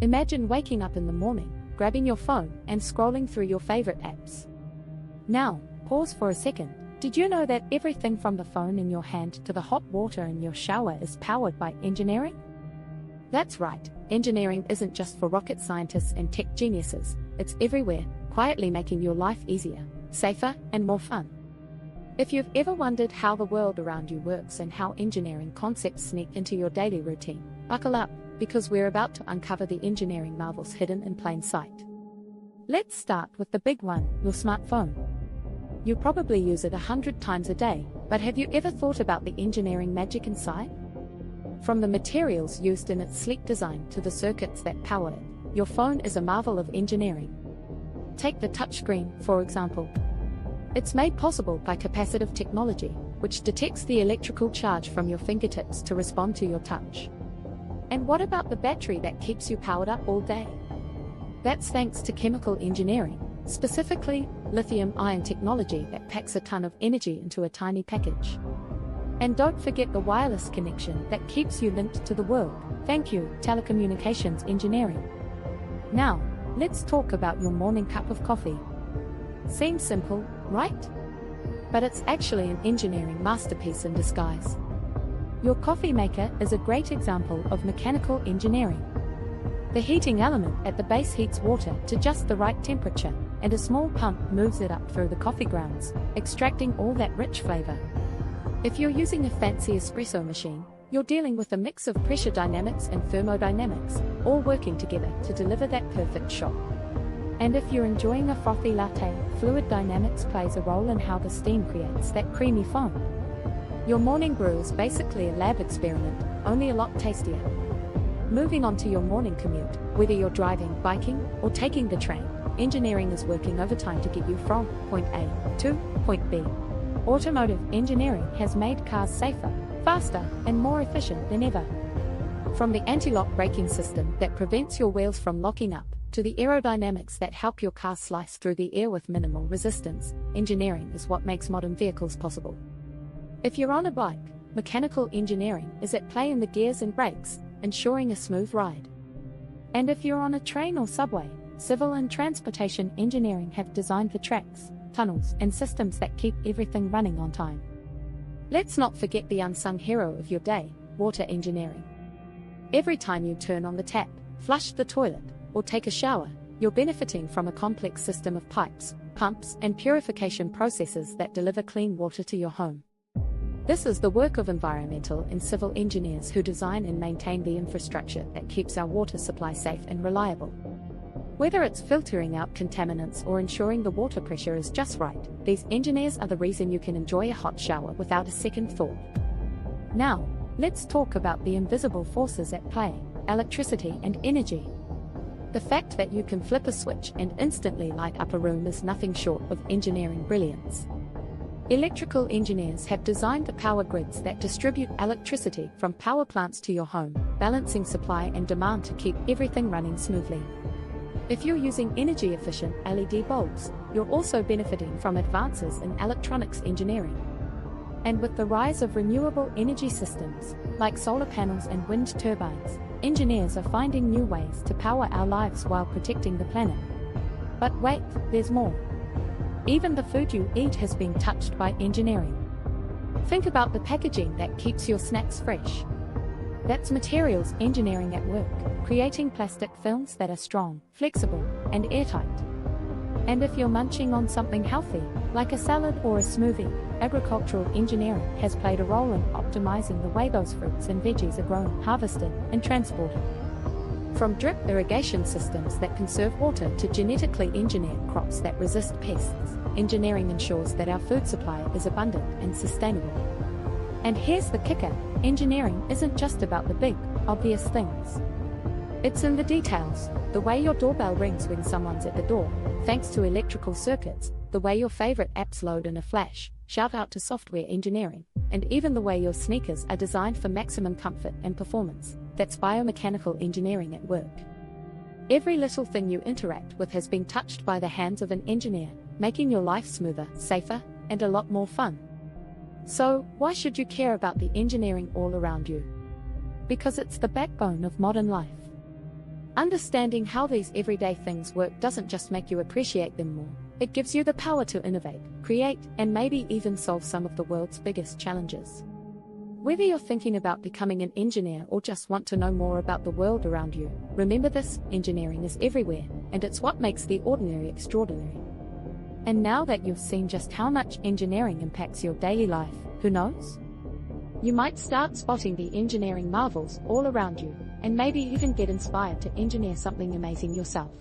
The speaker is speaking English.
Imagine waking up in the morning, grabbing your phone, and scrolling through your favorite apps. Now, pause for a second. Did you know that everything from the phone in your hand to the hot water in your shower is powered by engineering? That's right, engineering isn't just for rocket scientists and tech geniuses, it's everywhere, quietly making your life easier, safer, and more fun. If you've ever wondered how the world around you works and how engineering concepts sneak into your daily routine, buckle up, because we're about to uncover the engineering marvels hidden in plain sight. Let's start with the big one, your smartphone. You probably use it 100 times a day, but have you ever thought about the engineering magic inside? From the materials used in its sleek design to the circuits that power it, your phone is a marvel of engineering. Take the touchscreen, for example. It's made possible by capacitive technology, which detects the electrical charge from your fingertips to respond to your touch. And what about the battery that keeps you powered up all day? That's thanks to chemical engineering, specifically lithium-ion technology that packs a ton of energy into a tiny package. And don't forget the wireless connection that keeps you linked to the world. Thank you, telecommunications engineering. Now, let's talk about your morning cup of coffee. Seems simple, right? But it's actually an engineering masterpiece in disguise. Your coffee maker is a great example of mechanical engineering. The heating element at the base heats water to just the right temperature, and a small pump moves it up through the coffee grounds, extracting all that rich flavor. If you're using a fancy espresso machine, you're dealing with a mix of pressure dynamics and thermodynamics, all working together to deliver that perfect shot. And if you're enjoying a frothy latte, fluid dynamics plays a role in how the steam creates that creamy foam. Your morning brew is basically a lab experiment, only a lot tastier. Moving on to your morning commute, whether you're driving, biking, or taking the train, engineering is working overtime to get you from point A to point B. Automotive engineering has made cars safer, faster, and more efficient than ever. From the anti-lock braking system that prevents your wheels from locking up, to the aerodynamics that help your car slice through the air with minimal resistance, engineering is what makes modern vehicles possible. If you're on a bike, mechanical engineering is at play in the gears and brakes, ensuring a smooth ride. And if you're on a train or subway, civil and transportation engineering have designed the tracks, tunnels, and systems that keep everything running on time. Let's not forget the unsung hero of your day, water engineering. Every time you turn on the tap, flush the toilet, or take a shower, you're benefiting from a complex system of pipes, pumps, and purification processes that deliver clean water to your home. This is the work of environmental and civil engineers who design and maintain the infrastructure that keeps our water supply safe and reliable. Whether it's filtering out contaminants or ensuring the water pressure is just right, these engineers are the reason you can enjoy a hot shower without a second thought. Now, let's talk about the invisible forces at play, electricity and energy. The fact that you can flip a switch and instantly light up a room is nothing short of engineering brilliance. Electrical engineers have designed the power grids that distribute electricity from power plants to your home, balancing supply and demand to keep everything running smoothly. If you're using energy-efficient LED bulbs, you're also benefiting from advances in electronics engineering. And with the rise of renewable energy systems, like solar panels and wind turbines, engineers are finding new ways to power our lives while protecting the planet. But wait, there's more. Even the food you eat has been touched by engineering. Think about the packaging that keeps your snacks fresh. That's materials engineering at work, creating plastic films that are strong, flexible, and airtight. And if you're munching on something healthy, like a salad or a smoothie, agricultural engineering has played a role in optimizing the way those fruits and veggies are grown, harvested, and transported. From drip irrigation systems that conserve water to genetically engineered crops that resist pests, engineering ensures that our food supply is abundant and sustainable. And here's the kicker, engineering isn't just about the big, obvious things. It's in the details, the way your doorbell rings when someone's at the door, thanks to electrical circuits, the way your favorite apps load in a flash, shout out to software engineering, and even the way your sneakers are designed for maximum comfort and performance. That's biomechanical engineering at work. Every little thing you interact with has been touched by the hands of an engineer, making your life smoother, safer, and a lot more fun. So, why should you care about the engineering all around you? Because it's the backbone of modern life. Understanding how these everyday things work doesn't just make you appreciate them more, it gives you the power to innovate, create, and maybe even solve some of the world's biggest challenges. Whether you're thinking about becoming an engineer or just want to know more about the world around you, remember this: engineering is everywhere, and it's what makes the ordinary extraordinary. And now that you've seen just how much engineering impacts your daily life, who knows? You might start spotting the engineering marvels all around you, and maybe even get inspired to engineer something amazing yourself.